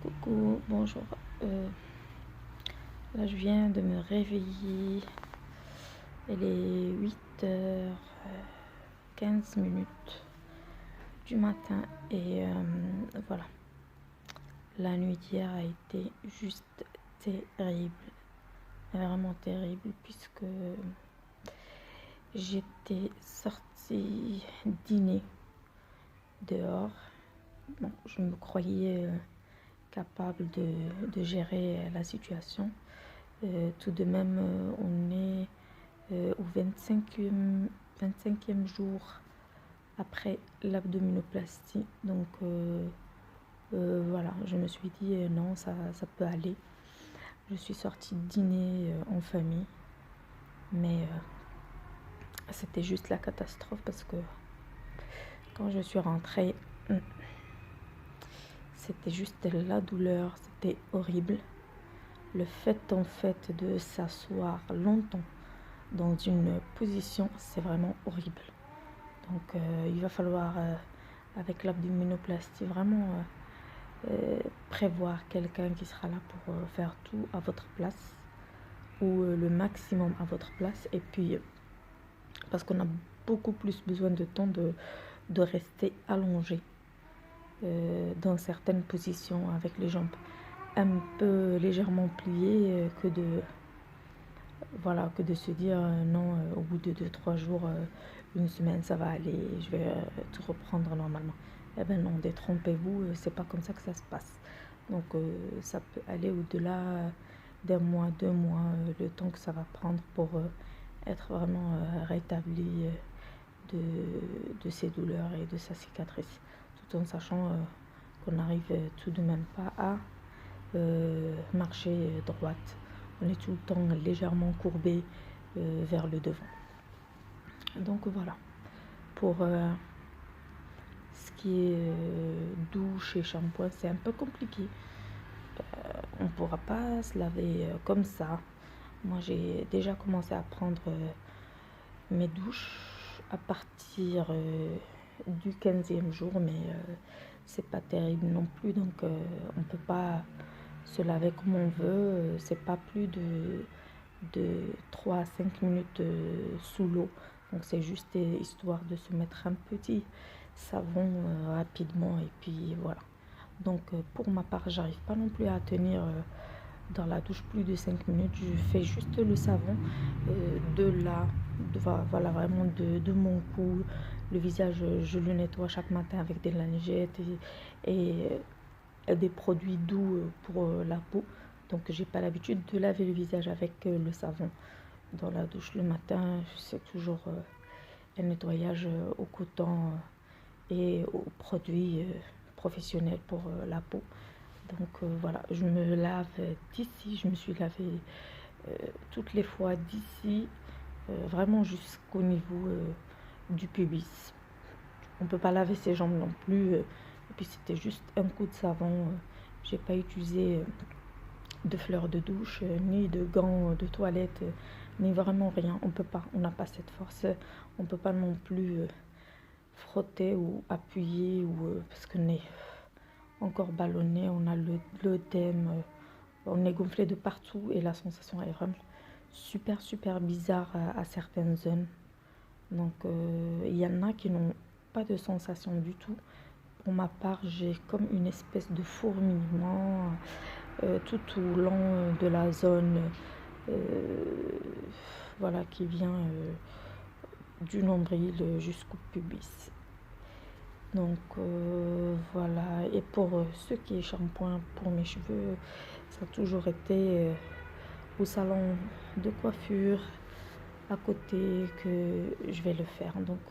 Coucou, bonjour. Là, je viens de me réveiller. Il est 8h15 du matin et voilà. La nuit d'hier a été juste terrible, vraiment terrible, puisque j'étais sortie dîner dehors. Bon, je me croyais capable de gérer la situation. Tout de même, on est au 25e jour après l'abdominoplastie. Donc voilà, je me suis dit non, ça peut aller. Je suis sortie dîner en famille, mais c'était juste la catastrophe parce que quand je suis rentrée, c'était juste la douleur, c'était horrible. Le fait en fait de s'asseoir longtemps dans une position, c'est vraiment horrible. Donc il va falloir, avec l'abdominoplastie, vraiment prévoir quelqu'un qui sera là pour faire tout à votre place ou le maximum à votre place. Et puis, parce qu'on a beaucoup plus besoin de temps de rester allongé dans certaines positions avec les jambes un peu légèrement pliées que de se dire non, au bout de 2-3 jours, une semaine, ça va aller, je vais tout reprendre normalement. Eh ben non, détrompez-vous, c'est pas comme ça que ça se passe. Donc ça peut aller au-delà d'un mois, 2 mois, le temps que ça va prendre pour être vraiment rétabli de ses douleurs et de sa cicatrice. Tout en sachant qu'on n'arrive tout de même pas à marcher droite. On est tout le temps légèrement courbé vers le devant. Donc voilà, pour ce qui est douche et shampoing, c'est un peu compliqué. On ne pourra pas se laver comme ça. Moi, j'ai déjà commencé à prendre mes douches à partir du 15e jour, mais c'est pas terrible non plus. Donc, on peut pas se laver comme on veut. C'est pas plus de 3 à 5 minutes sous l'eau. Donc c'est juste histoire de se mettre un petit savon rapidement et puis voilà. Donc pour ma part, j'arrive pas non plus à tenir dans la douche plus de 5 minutes. Je fais juste le savon voilà, vraiment de mon cou. Le visage, je le nettoie chaque matin avec des lingettes et des produits doux pour la peau. Donc j'ai pas l'habitude de laver le visage avec le savon dans la douche le matin. C'est toujours un nettoyage au coton et aux produits professionnels pour la peau. Donc voilà, je me lave d'ici, je me suis lavée toutes les fois d'ici, vraiment jusqu'au niveau du pubis. On peut pas laver ses jambes non plus. Et puis c'était juste un coup de savon. J'ai pas utilisé de fleurs de douche, ni de gants de toilette, ni vraiment rien. On peut pas, on n'a pas cette force. On peut pas non plus frotter ou appuyer parce qu'on est encore ballonné, on a l'œdème, on est gonflé de partout et la sensation est vraiment super bizarre à certaines zones. Donc il y en a qui n'ont pas de sensation du tout. Pour ma part, j'ai comme une espèce de fourmillement tout au long de la zone voilà, qui vient du nombril jusqu'au pubis. Donc voilà, et pour ce qui est shampoing pour mes cheveux, ça a toujours été au salon de coiffure à côté que je vais le faire. Donc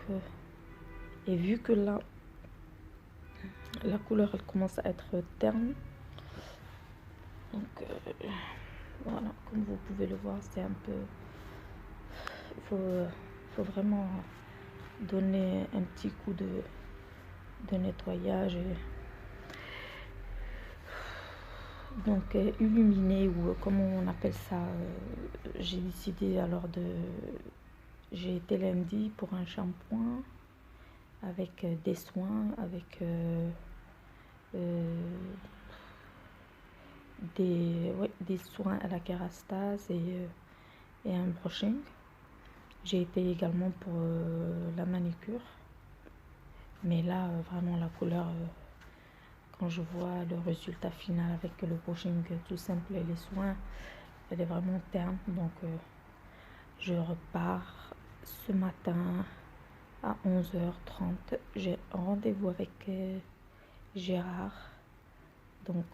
et vu que là la couleur elle commence à être terne, donc voilà, comme vous pouvez le voir, c'est un peu, faut vraiment donner un petit coup de nettoyage donc illuminer ou comment on appelle ça. J'ai décidé alors j'ai été lundi pour un shampoing avec des soins, avec des soins à la kérastase et un brushing. J'ai été également pour la manicure. Mais là, vraiment, la couleur, quand je vois le résultat final avec le brushing tout simple et les soins, elle est vraiment terne. Donc, je repars ce matin à 11h30. J'ai rendez-vous avec Gérard. Donc,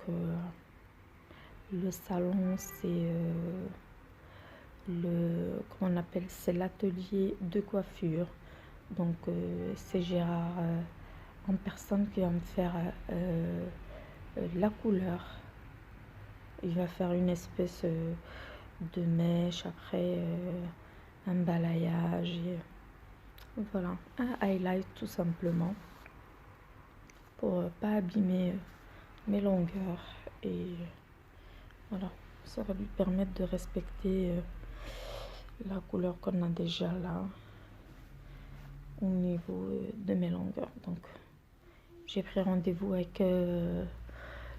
le salon, c'est comment on appelle, c'est l'atelier de coiffure. Donc, c'est Gérard en personne qui va me faire la couleur. Il va faire une espèce de mèche, après un balayage, et voilà, un highlight tout simplement pour pas abîmer mes longueurs, et voilà, ça va lui permettre de respecter la couleur qu'on a déjà là au niveau de mes longueurs. Donc j'ai pris rendez-vous avec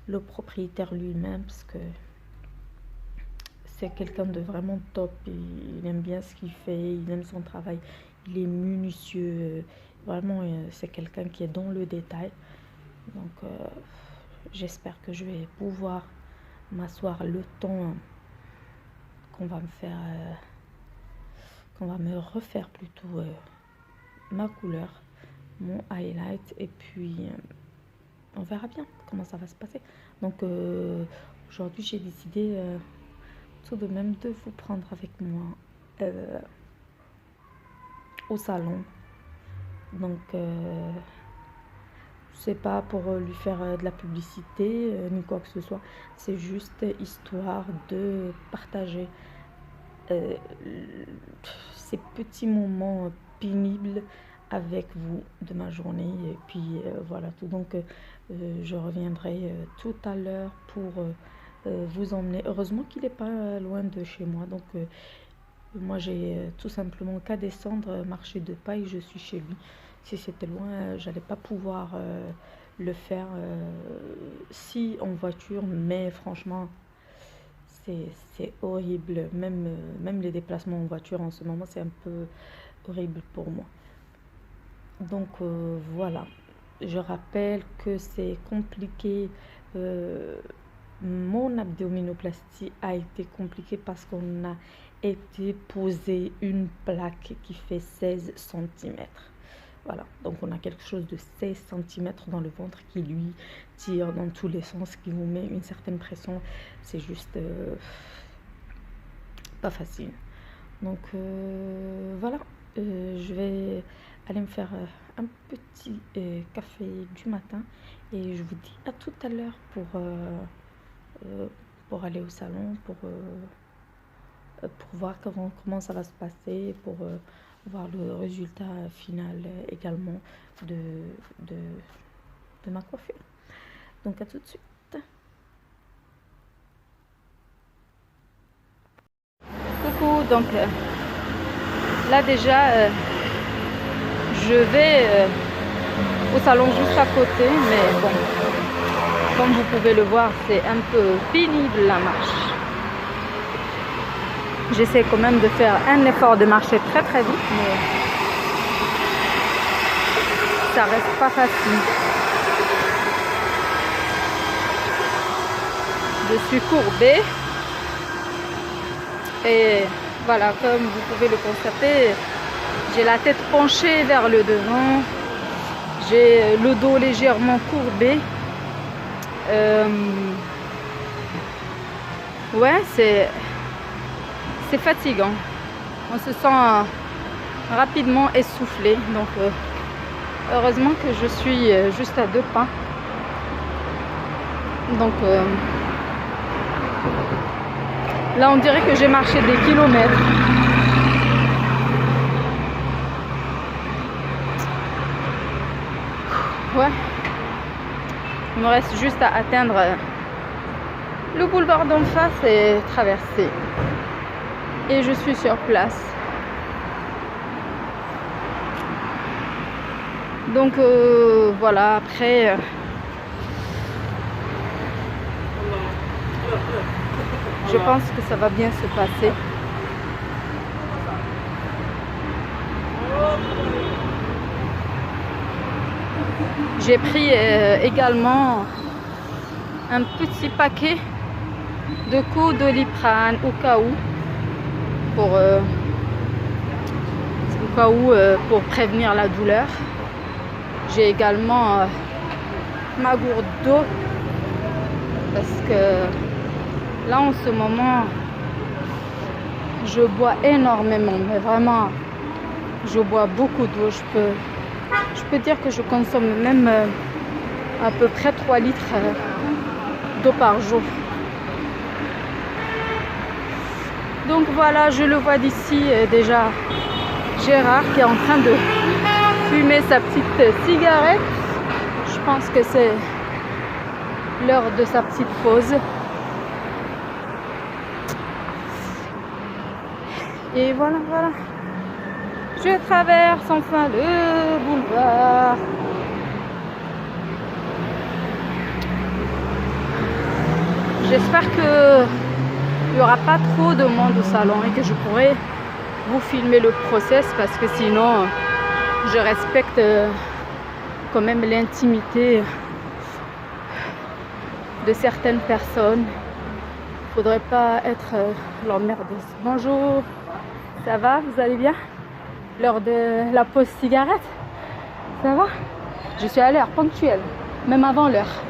le propriétaire lui-même, parce que c'est quelqu'un de vraiment top. Il aime bien ce qu'il fait, il aime son travail, il est minutieux, vraiment c'est quelqu'un qui est dans le détail. Donc j'espère que je vais pouvoir m'asseoir le temps qu'on va me faire qu'on va me refaire plutôt ma couleur, mon highlight, et puis on verra bien comment ça va se passer. Donc aujourd'hui j'ai décidé tout de même de vous prendre avec moi au salon. Donc c'est pas pour lui faire de la publicité ni quoi que ce soit, c'est juste histoire de partager ces petits moments pénibles avec vous de ma journée, et puis voilà tout. Donc je reviendrai tout à l'heure pour vous emmener. Heureusement qu'il n'est pas loin de chez moi, donc moi j'ai tout simplement qu'à descendre, marcher de pas, et je suis chez lui. Si c'était loin, j'allais pas pouvoir le faire si en voiture, mais franchement c'est horrible. Même les déplacements en voiture en ce moment, c'est un peu horrible pour moi. Donc voilà, je rappelle que c'est compliqué. Mon abdominoplastie a été compliquée parce qu'on a été poser une plaque qui fait 16 cm. Voilà, donc on a quelque chose de 16 cm dans le ventre qui lui tire dans tous les sens, qui vous met une certaine pression. C'est juste pas facile. Donc voilà, je vais aller me faire un petit café du matin, et je vous dis à tout à l'heure pour aller au salon, pour voir comment ça va se passer, pour voir le résultat final également de ma coiffure. Donc à tout de suite. Coucou, donc là déjà je vais au salon juste à côté, mais bon, comme vous pouvez le voir, c'est un peu pénible la marche. J'essaie quand même de faire un effort de marcher très très vite, mais ça reste pas facile. Je suis courbée, et voilà, comme vous pouvez le constater, j'ai la tête penchée vers le devant, j'ai le dos légèrement courbé. Ouais, c'est fatigant. On se sent rapidement essoufflé. Donc heureusement que je suis juste à 2 pas. Donc là on dirait que j'ai marché des kilomètres. Ouais. Il me reste juste à atteindre le boulevard d'en face et traverser. Et je suis sur place. Donc voilà, après Je pense que ça va bien se passer. J'ai pris également un petit paquet de coups Doliprane au cas où, pour prévenir la douleur. J'ai également ma gourde d'eau parce que là en ce moment je bois énormément, mais vraiment je bois beaucoup d'eau. Je peux dire que je consomme même à peu près 3 litres d'eau par jour. Donc voilà, je le vois d'ici déjà Gérard qui est en train de fumer sa petite cigarette. Je pense que c'est l'heure de sa petite pause. Et voilà. Je traverse enfin le boulevard. J'espère que il n'y aura pas trop de monde au salon et que je pourrai vous filmer le process, parce que sinon je respecte quand même l'intimité de certaines personnes. Il ne faudrait pas être l'emmerdeuse. Bonjour, ça va, vous allez bien? L'heure de la pause cigarette, ça va? Je suis à l'heure, ponctuelle, même avant l'heure.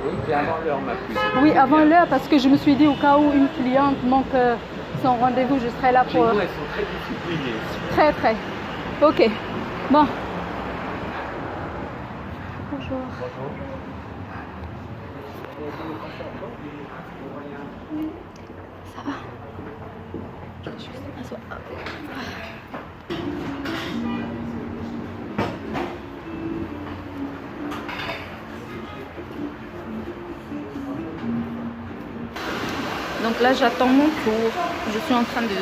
Oui, c'est avant l'heure ma puce. Oui, avant l'heure, parce que je me suis dit au cas où une cliente manque son rendez-vous, je serai là pour... Chez nous, elles sont très disciplinées. Très. Ok. Bon. Bonjour. Ça va? Je vais juste m'asseoir. Donc là, j'attends mon tour. Je suis en train de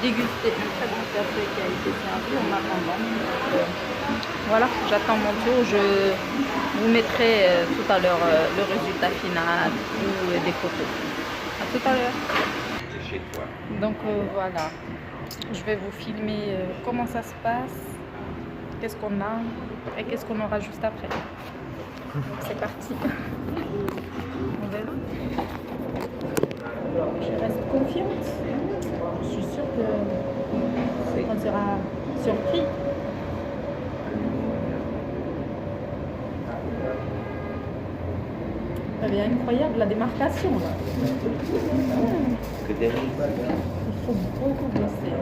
déguster un très bon café qui a été servi en attendant. Voilà, j'attends mon tour. Je vous mettrai tout à l'heure le résultat final ou des photos. À tout à l'heure. C'est chez toi. Donc voilà, je vais vous filmer comment ça se passe, qu'est-ce qu'on a et qu'est-ce qu'on aura juste après. C'est parti. On verra. Je reste confiante. Je suis sûre qu'on sera surpris. Elle est incroyable la démarcation là. Que des Il faut beaucoup bosser.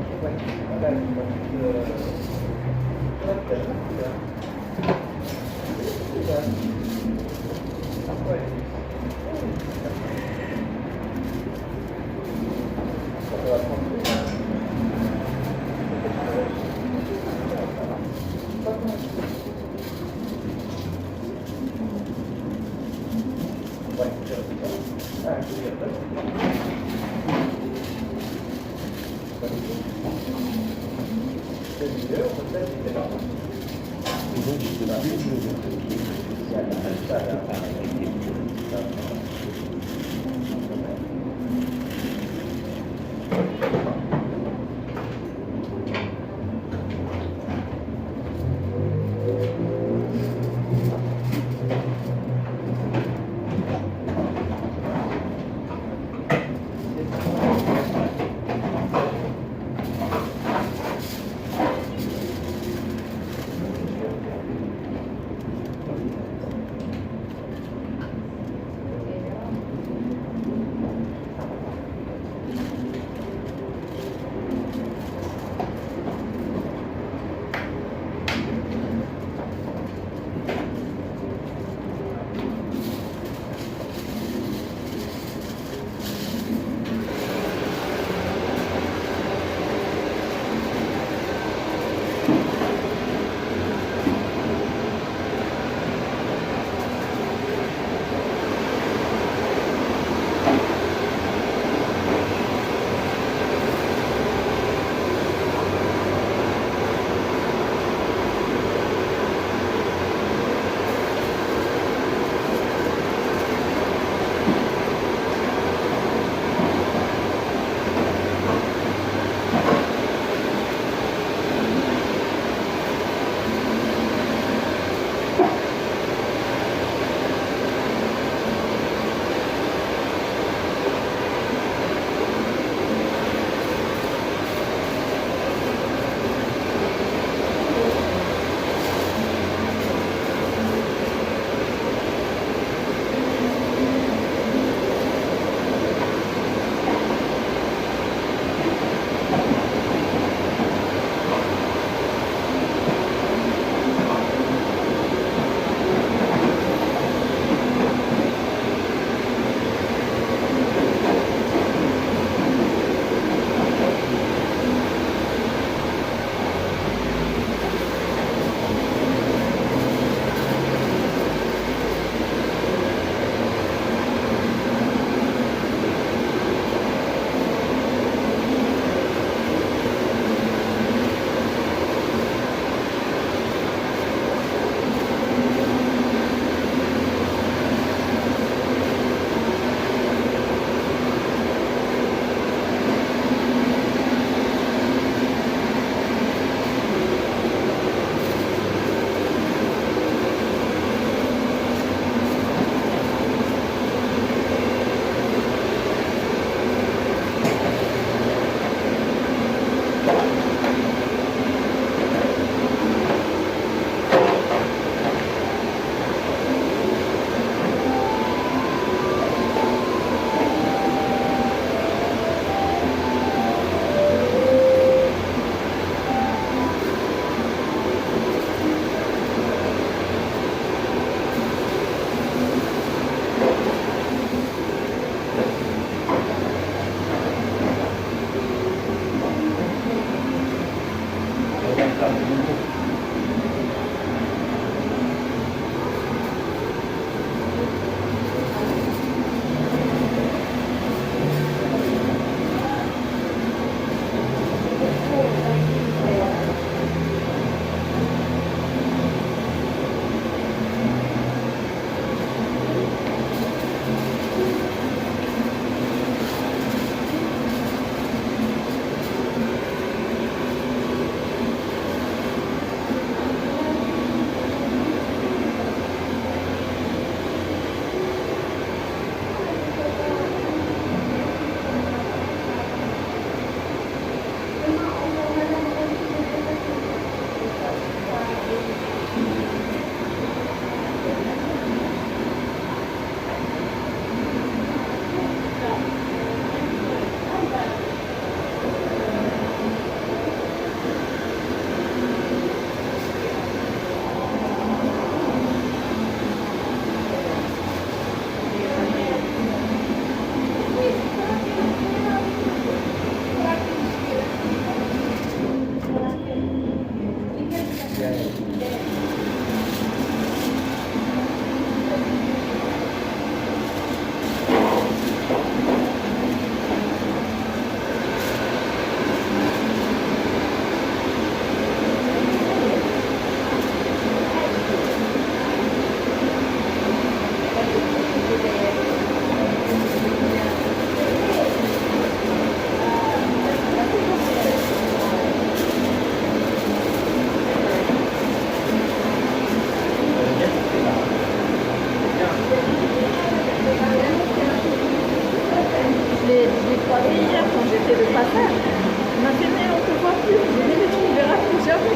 Je l'ai croisé hier quand j'étais de passage. Il m'a fait, mais on te voit plus. J'ai dit, mais tu ne verras plus jamais.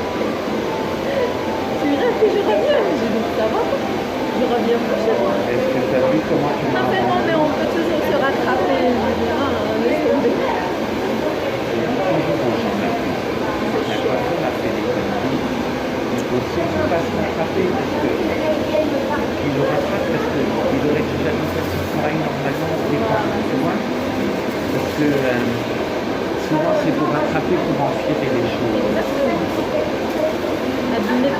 Tu iras plus, je reviens. J'ai dit, ça va, je reviens plus chez moi. Est-ce que tu as vu comment tu m'as Non, mais non, mais on peut toujours se rattraper. Je dis, ah, laisse tomber. toujours aux gens la vie? La personne a fait des conneries. Il faut aussi qu'il fasse rattraper parce que il le rattrape parce qu'il aurait déjà dû faire son travail normalement au départ, tu vois? Parce que souvent c'est pour rattraper, pour empirer les choses. Abîmer.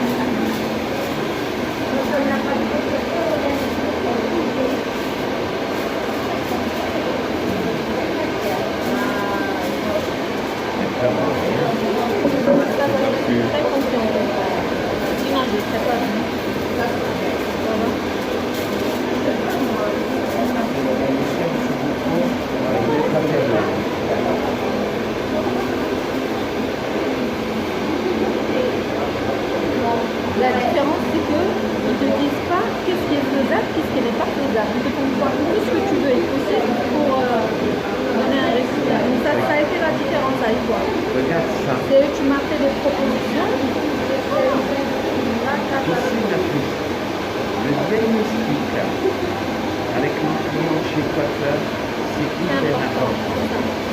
Je suis très confiante. Sinon, je ne serais pas venue. Ça va. La différence, c'est qu'ils ne te disent pas qu'est-ce qui est faisable, qu'est-ce qui n'est pas faisable. Ils te font croire que tout ce que tu veux est possible pour donner un résultat. Donc ça a été la différence avec toi. Regarde ça. C'est tu m'as fait des propositions. Je sais la plus. Le diagnostic avec le client chez coiffeur, c'est hyper important.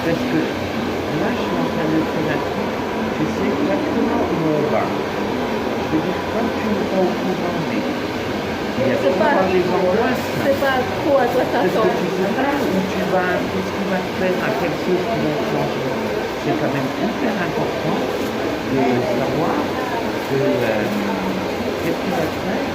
Parce que là, je suis en train de faire un truc, je sais exactement où on va. Je veux dire, quand tu n'es pas au courant, mais il y a souvent des angoisses. C'est pas trop à toi Parce t'attends. que tu sais pas où tu vas, qu'est-ce qui va te faire à quelque chose qui va changer. C'est quand même hyper important de savoir que qu'est-ce qui va te faire.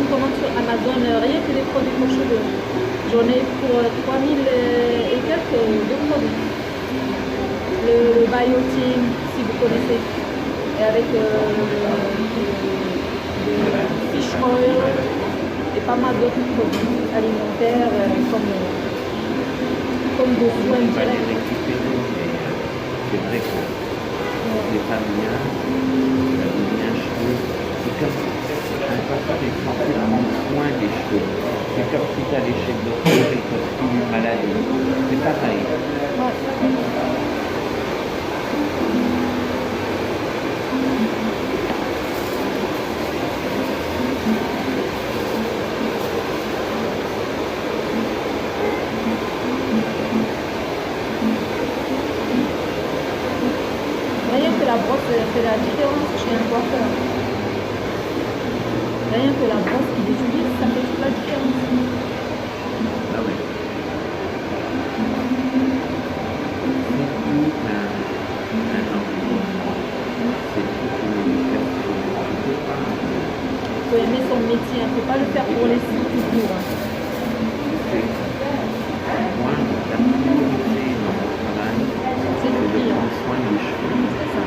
Rien que des produits pour cheveux. J'en ai pour 3000 et quelques de produits. Le Biotin, si vous connaissez, et avec le fish oil et pas mal d'autres produits alimentaires comme des soins On va les directs. récupérer, mais c'est vrai que les familiales, ça devient cheveux. C'est comme un papa est censé prendre soin des cheveux. C'est comme si tu allais chez le docteur et que tu as une maladie. C'est pareil. Rien que la brosse fait la différence chez un coiffeur. Rien que la brosse qu'il utilise, ça fait toute la différence. Ah oui. C'est tout un environnement. C'est toute une éducation. Tu ne peux pas. Il faut aimer son métier, il ne faut pas le faire pour les sous toujours. Moi, la priorité dans mon travail, C'est le de pire. prendre soin des cheveux. C'est ça.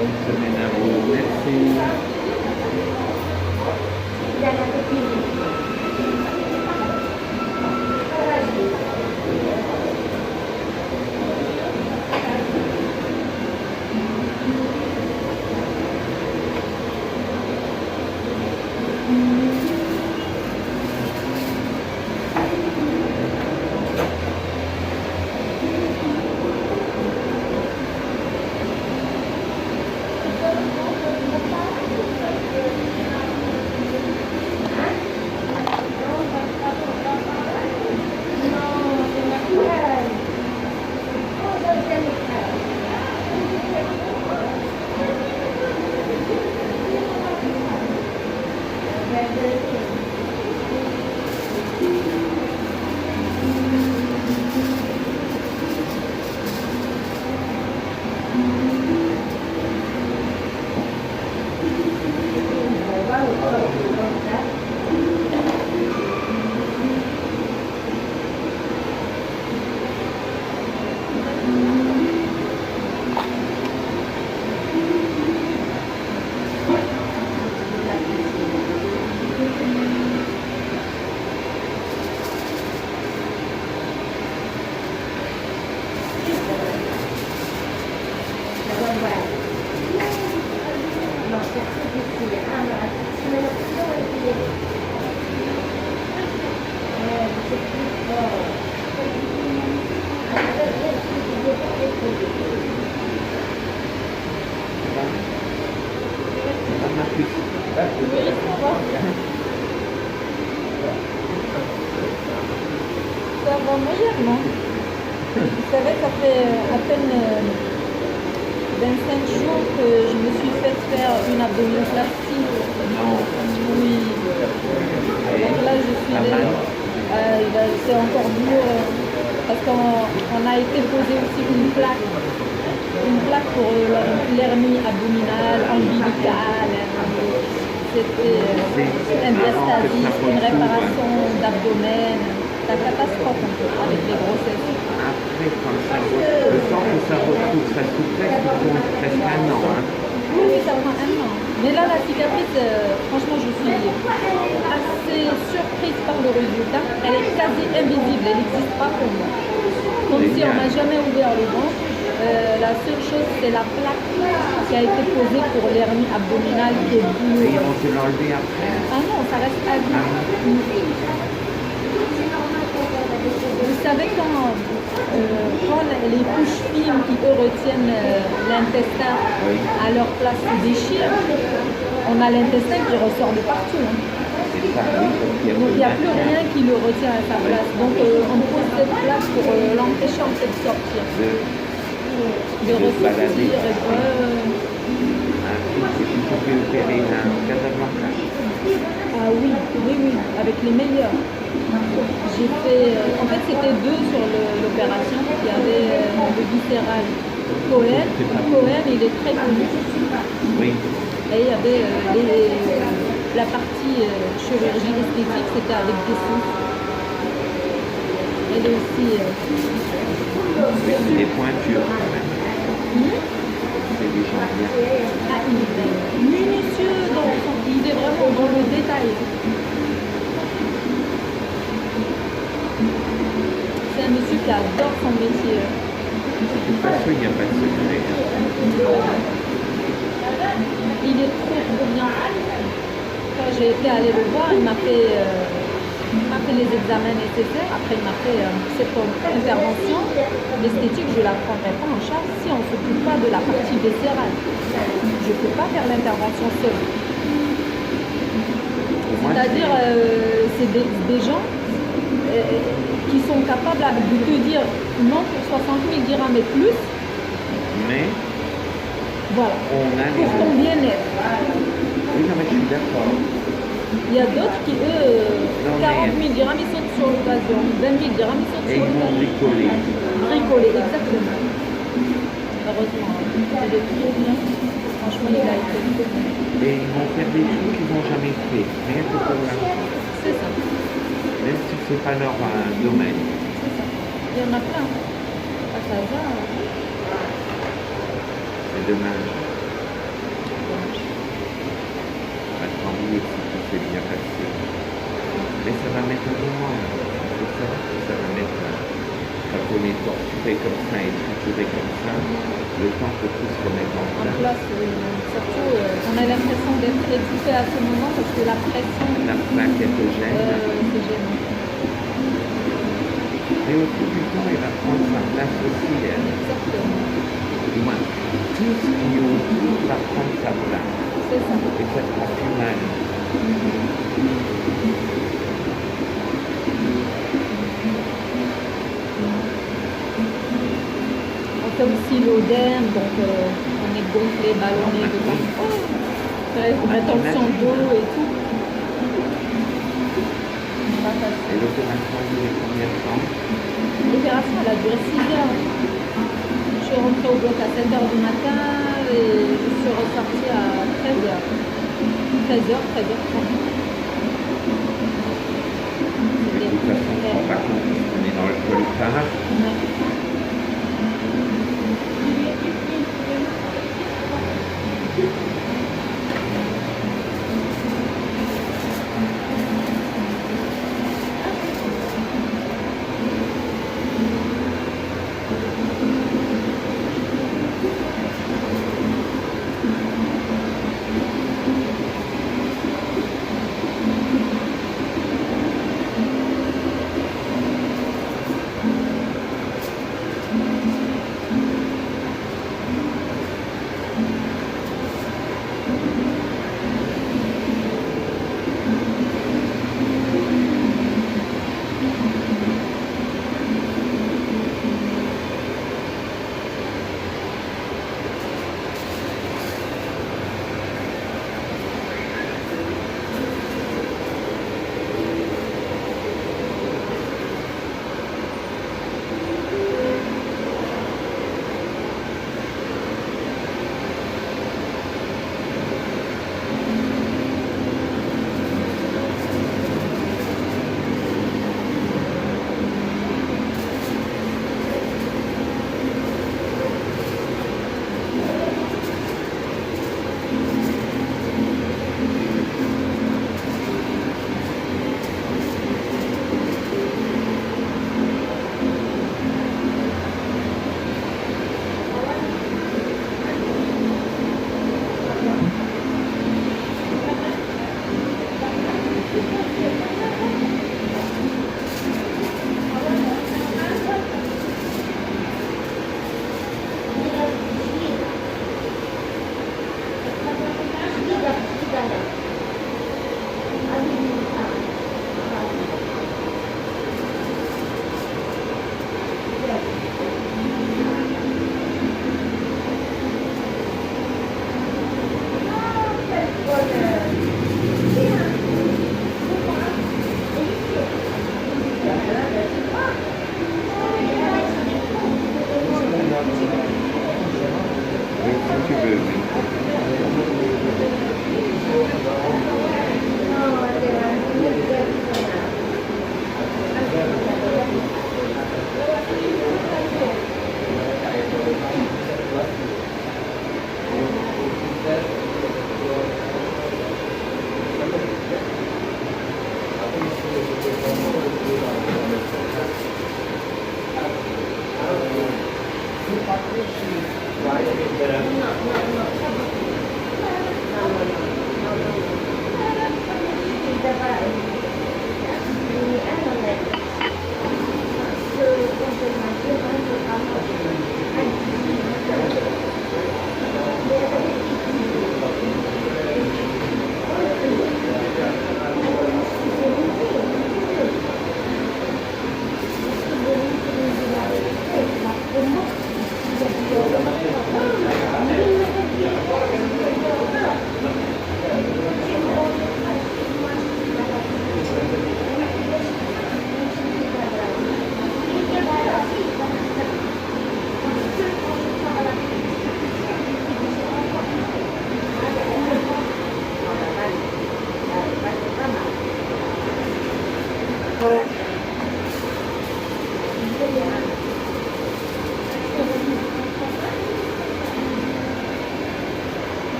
Bonne semaine à vous. Merci. Ça va légèrement. Vous savez, ça fait à peine 25 jours que je me suis fait faire une abdominoplastie. Oui. Donc là, je suis c'est encore dur parce qu'on a été posé aussi une plaque pour l'hernie abdominale, ombilicale. C'était un diastasis, une réparation d'abdomen. C'est la catastrophe un peu avec les grossesses. Après, quand ça le temps que ça retrouve sa souplesse, il faut presque un an. Hein. Oui, ça prend un an. Mais là, la cicatrice, franchement, je suis assez surprise par le résultat. Elle est quasi invisible, elle n'existe pas pour moi. Comme si on n'a jamais ouvert le ventre. La seule chose, c'est la plaque qui a été posée pour l'hernie abdominale qui est Et douloureuse. ils vont te l'enlever après. Ah non, ça reste à vie. Vous savez, quand les couches fines qui eux retiennent l'intestin à leur place se déchirent, on a l'intestin qui ressort de partout. Hein. C'est ça, oui, Donc il n'y a plus rien qui le retient à sa place. Donc on pose cette place pour l'empêcher en fait de sortir. De ressortir. Et puis tu peux opérer un Casablanca. Ah oui, oui, oui, avec les meilleurs. J'ai fait, en fait c'était deux sur l'opération. Il y avait le viscéral Cohen. Cohen, il est très connu. Oui. Et il y avait la partie chirurgie esthétique, c'était avec des sous. Elle est aussi... C'est des pointures quand même. C'est des gens bien. Ah, il est minutieux, il est vraiment dans le détail. C'est un monsieur qui adore son métier. De toute façon, il n'y a pas de secret. Il est trop bien. Quand j'ai été aller le voir, il m'a fait les examens nécessaires. Après, il m'a fait cette intervention esthétique. Je ne la prendrai pas en charge si on ne s'occupe pas de la partie viscérale. Je ne peux pas faire l'intervention seule. C'est-à-dire, c'est des gens qui sont capables de te dire non pour 60 000 dirhams et plus. Mais voilà. On a pour ton bien-être. Oui, non, mais je suis d'accord. Il y a d'autres qui, eux, 40 000 dirhams, ils sautent sur l'occasion. 20 000 dirhams, ils sautent Et sur ils vont l'occasion. bricoler. Bricoler, exactement. Heureusement, c'est de trop bien. Franchement. il a été fait. Et ils vont faire des trucs qu'ils n'ont jamais fait, rien que pour l'argent. C'est ça, Même si c'est pas leur domaine. c'est ça. Il y en a plein. À Casa, C'est dommage. Tant mieux si tout s'est bien passé. Mais ça va mettre un moment. C'est ça, ça va mettre quand on est torturé comme ça et trituré comme ça, le temps que tout se remette en en place. place, surtout, on a l'impression d'être étouffé à ce moment parce que la pression, La plaque elle te gêne. c'est gênant. Et au fil du temps, elle va prendre sa place aussi. Exactement, Du moins, tout ce qui est autour va prendre sa place. c'est ça. Et ça sera plus mal. On fait aussi l'odème, donc on est gonflé, ballonné de partout. Rétention d'eau et tout. Pas Et facile. l'opération a duré combien de temps? L'opération, elle a duré 6 heures. Je suis rentrée au bloc à 7 heures du matin et je suis ressortie à 13 heures. 13 heures, 13h30. De toute façon, on ne se rend pas compte, on est dans le coltard.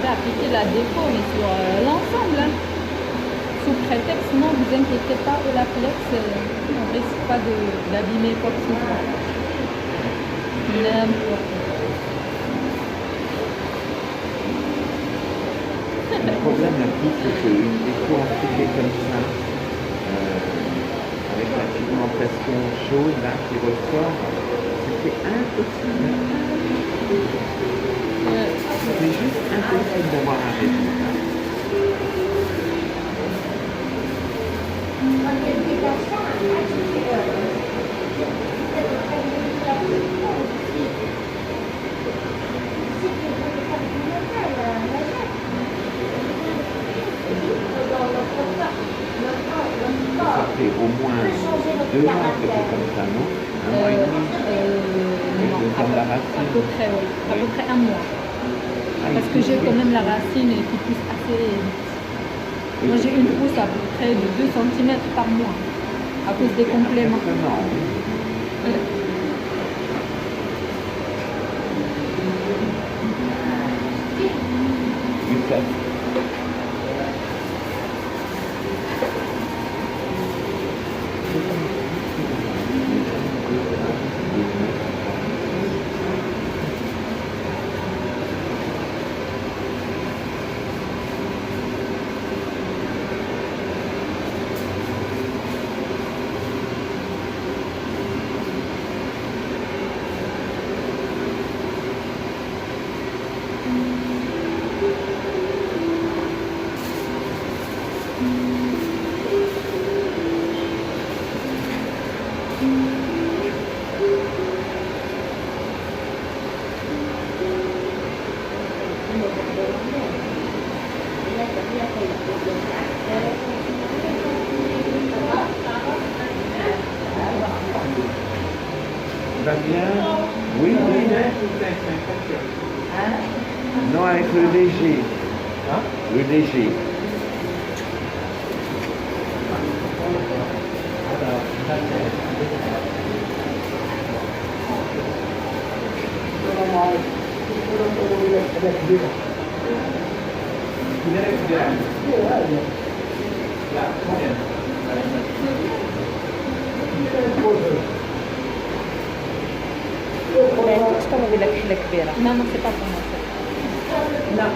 vais appliquer la déco, mais sur l'ensemble. Hein. Sous prétexte, non, vous inquiétez pas, Olaplex, on risque pas d'abîmer quoi que ce soit. N'importe quoi. Le problème là c'est qu'une déco appliquée comme ça, avec la pigmentation jaune là qui ressort, c'était impossible. C'est juste impossible d'avoir un résultat. Ça fait au moins 2 mois que c'est comme ça, non? 1 mois et demi? Non, à peu près, oui. À peu près 1 mois. Ah, Parce que j'ai quand même la racine qui pousse assez vite. Moi, j'ai une pousse à peu près de 2 cm par mois, à cause des compléments. Va bien? Oui, oui. Non, avec le léger. Le léger. Non, non, c'est pas pour moi. Non.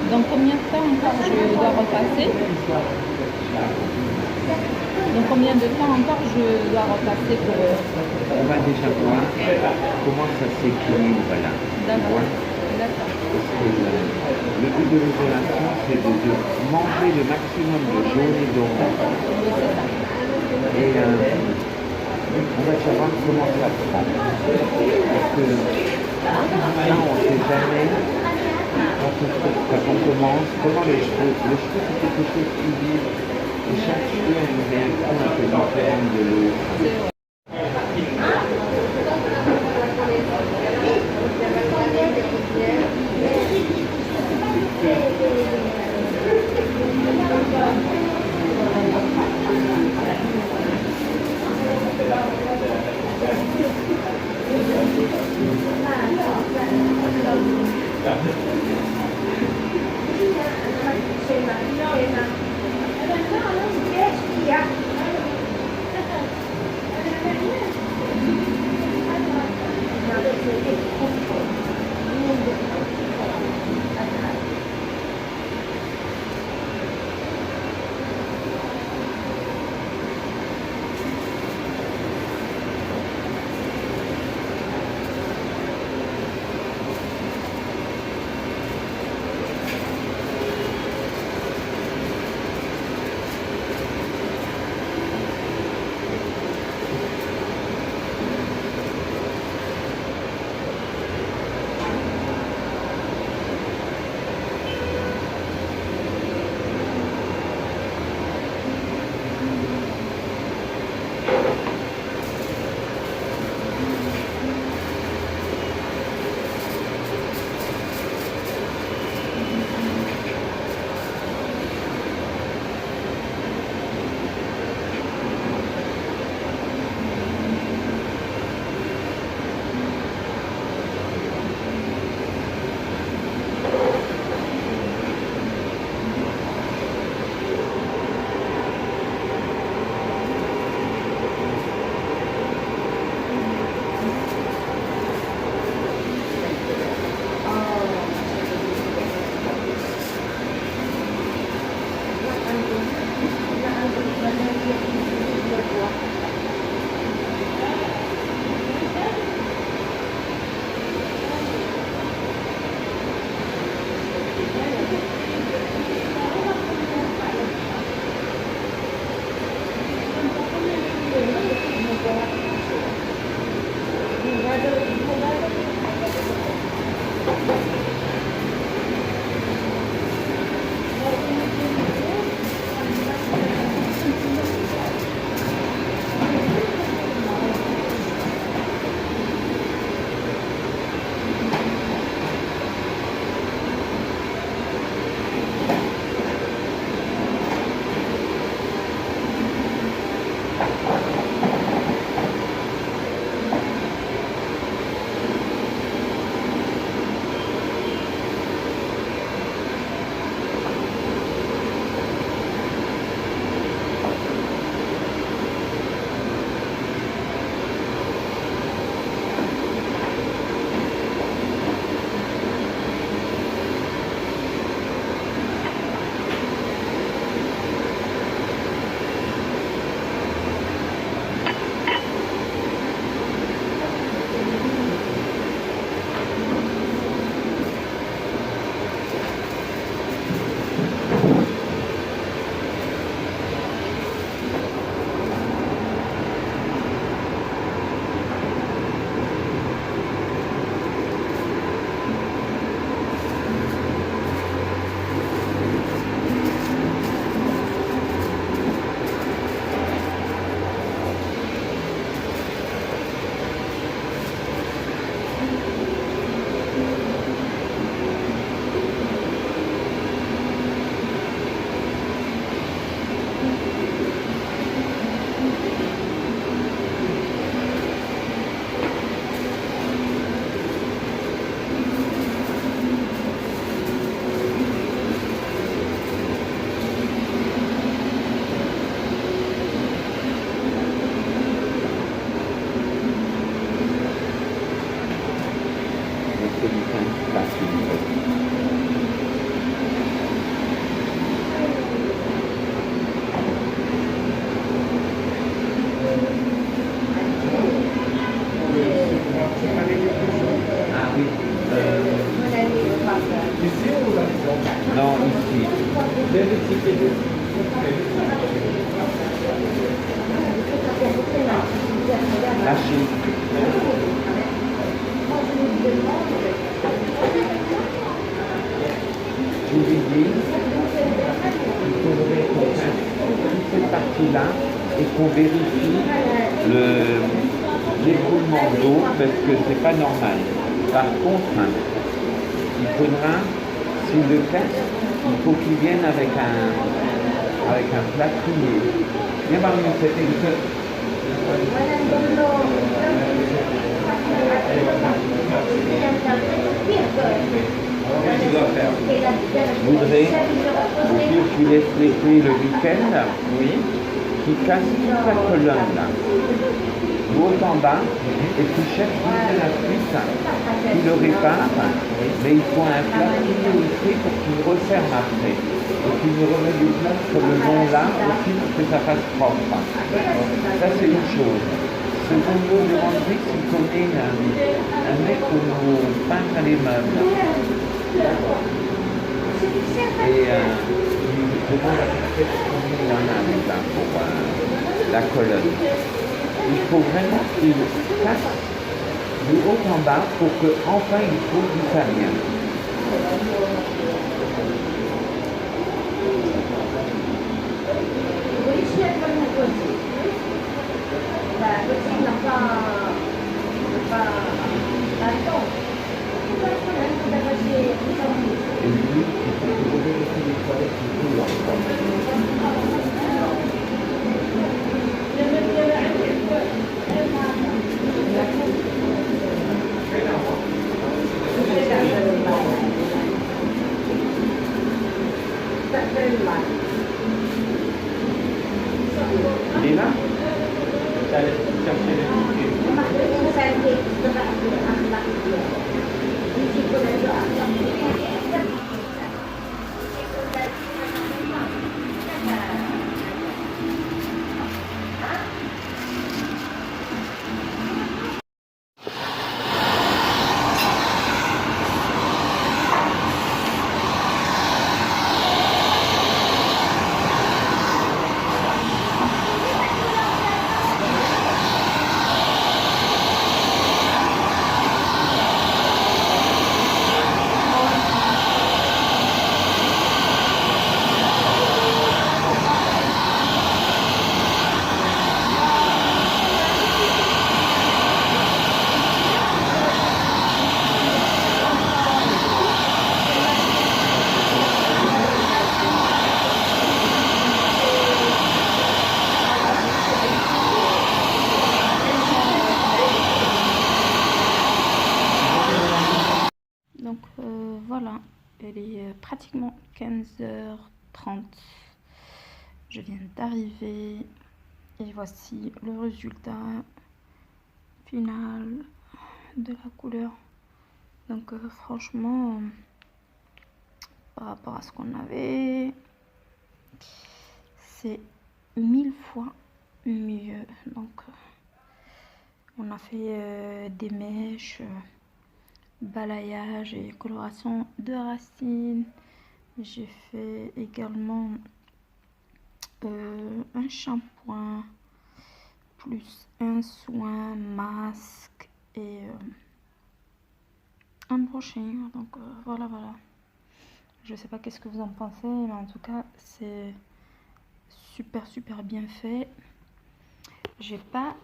Dans combien de temps encore je dois repasser? Dans combien de temps encore je dois repasser pour... On va déjà voir comment ça s'équilibre là. D'accord. Parce que le but de l'isolation, c'est de manger le maximum de jaune et d'orange. Et on va savoir comment ça prend. Parce que là, on ne sait jamais, quand on commence, comment les cheveux, c'est quelque chose qui vit. Et chaque cheveu a une réaction un peu différente de l'autre. Lâchez. Je lui dis qu'il faudrait qu'on fasse toute cette partie-là et qu'on vérifie l'écoulement d'eau parce que c'est pas normal. Par contre, il faudra, s'il le teste, il faut qu'il vienne avec un plâtrier. Viens voir nous cette école. Je voudrais, au pire, tu laisses les clés le week-end, oui, qui casse toute la colonne là, du haut en bas, et tu cherches juste la suite, tu le répares, mais il faut un plâtrier aussi pour qu'il referme après, et qu'il nous remette du plâtre sur le long là aussi pour que ça fasse propre. Ça c'est une chose. Secondo, demande-lui s'il connaît un mec pour nous peindre les meubles. Et il demande à peut-être combien il en a là pour la colonne. Il faut vraiment qu'il casse du haut en bas pour qu'enfin il trouve du italien. Et lui, il faut que vérifier les toilettes du couloir. Il est là? Donc voilà, il est pratiquement 15h30. Je viens d'arriver et voici le résultat final de la couleur. Donc franchement, par rapport à ce qu'on avait, c'est 1000 fois mieux. Donc on a fait des mèches, balayage et coloration de racines. J'ai fait également un shampoing plus un soin, masque et un brushing. Donc voilà. Je sais pas qu'est-ce que vous en pensez, mais en tout cas c'est super bien fait. J'ai pas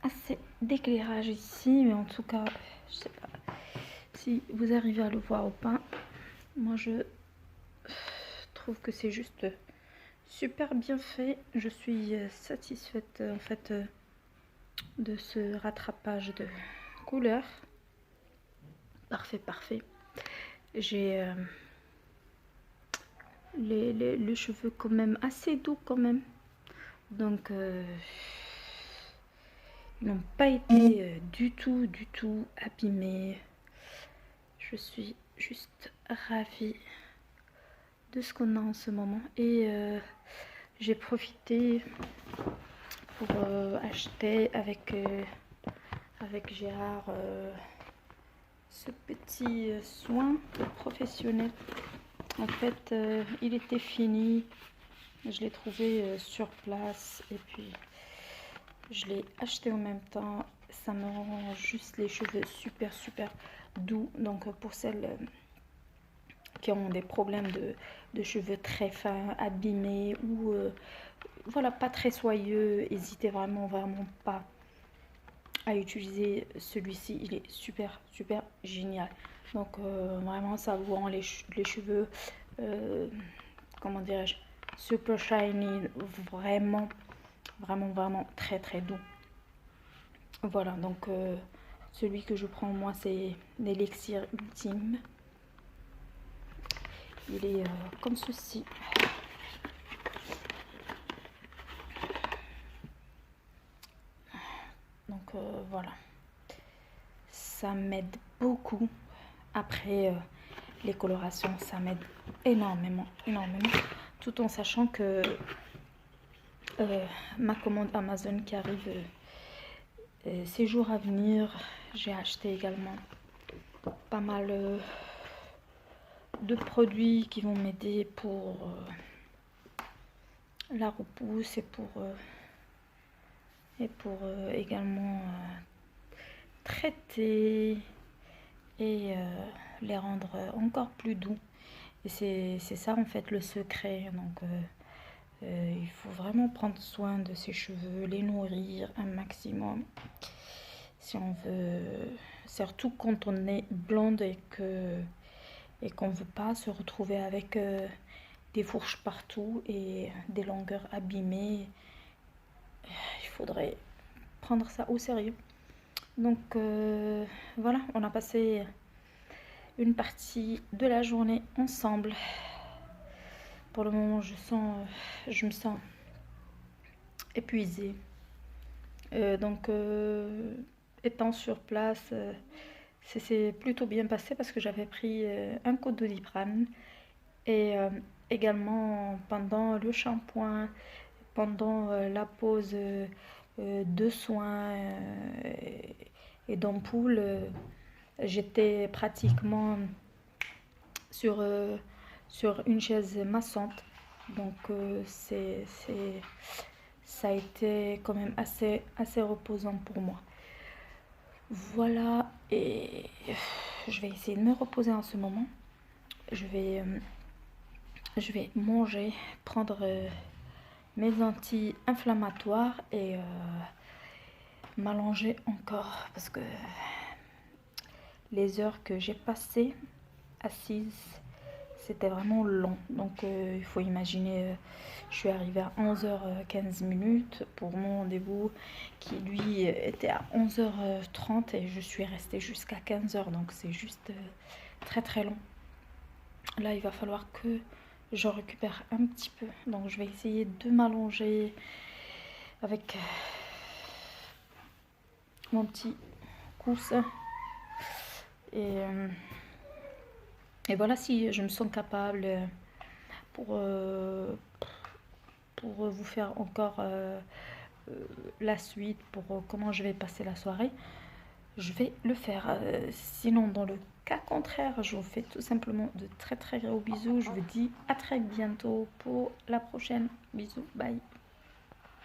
assez d'éclairage ici, mais en tout cas je sais pas si vous arrivez à le voir ou pas. Moi je trouve que c'est juste super bien fait. Je suis satisfaite en fait de ce rattrapage de couleurs. Parfait. J'ai les cheveux quand même assez doux quand même. Donc ils n'ont pas été du tout abîmés. Je suis juste ravie de ce qu'on a en ce moment. Et j'ai profité pour acheter avec Gérard ce petit soin professionnel En fait, il était fini. Je l'ai trouvé sur place et puis je l'ai acheté en même temps. Ça me rend juste les cheveux super doux. Donc pour celles qui ont des problèmes de cheveux très fins, abîmés ou voilà, pas très soyeux, n'hésitez vraiment pas à utiliser celui-ci. Il est super génial. Donc vraiment ça vous rend les cheveux comment dirais-je, super shiny, vraiment très doux. Voilà, donc celui que je prends moi, c'est l'élixir ultime. Il est comme ceci. Donc voilà, ça m'aide beaucoup. Après les colorations, ça m'aide énormément, tout en sachant que ma commande Amazon qui arrive ces jours à venir, j'ai acheté également pas mal de produits qui vont m'aider pour la repousse et pour également traiter et les rendre encore plus doux. Et c'est ça en fait le secret. Donc il faut vraiment prendre soin de ses cheveux, les nourrir un maximum si on veut, surtout quand on est blonde et qu'on ne veut pas se retrouver avec des fourches partout et des longueurs abîmées. Il faudrait prendre ça au sérieux. Donc voilà, on a passé une partie de la journée ensemble. Pour le moment, je me sens épuisée. Donc étant sur place, c'est plutôt bien passé parce que j'avais pris un coup de Doliprane et également pendant le shampoing, pendant la pause de soins et d'ampoules, j'étais pratiquement sur une chaise massante. Donc ça a été quand même assez reposant pour moi. Voilà, et je vais essayer de me reposer en ce moment. Je vais manger, prendre mes anti-inflammatoires et m'allonger encore parce que les heures que j'ai passées assise, c'était vraiment long. Donc il faut imaginer, je suis arrivée à 11h15 pour mon rendez-vous qui lui était à 11h30 et je suis restée jusqu'à 15h. Donc c'est juste très long. Là il va falloir que je récupère un petit peu. Donc je vais essayer de m'allonger avec mon petit coussin. Et voilà, si je me sens capable pour vous faire encore la suite, pour comment je vais passer la soirée, je vais le faire. Sinon, dans le cas contraire, je vous fais tout simplement de très gros bisous. Je vous dis à très bientôt pour la prochaine. Bisous, bye.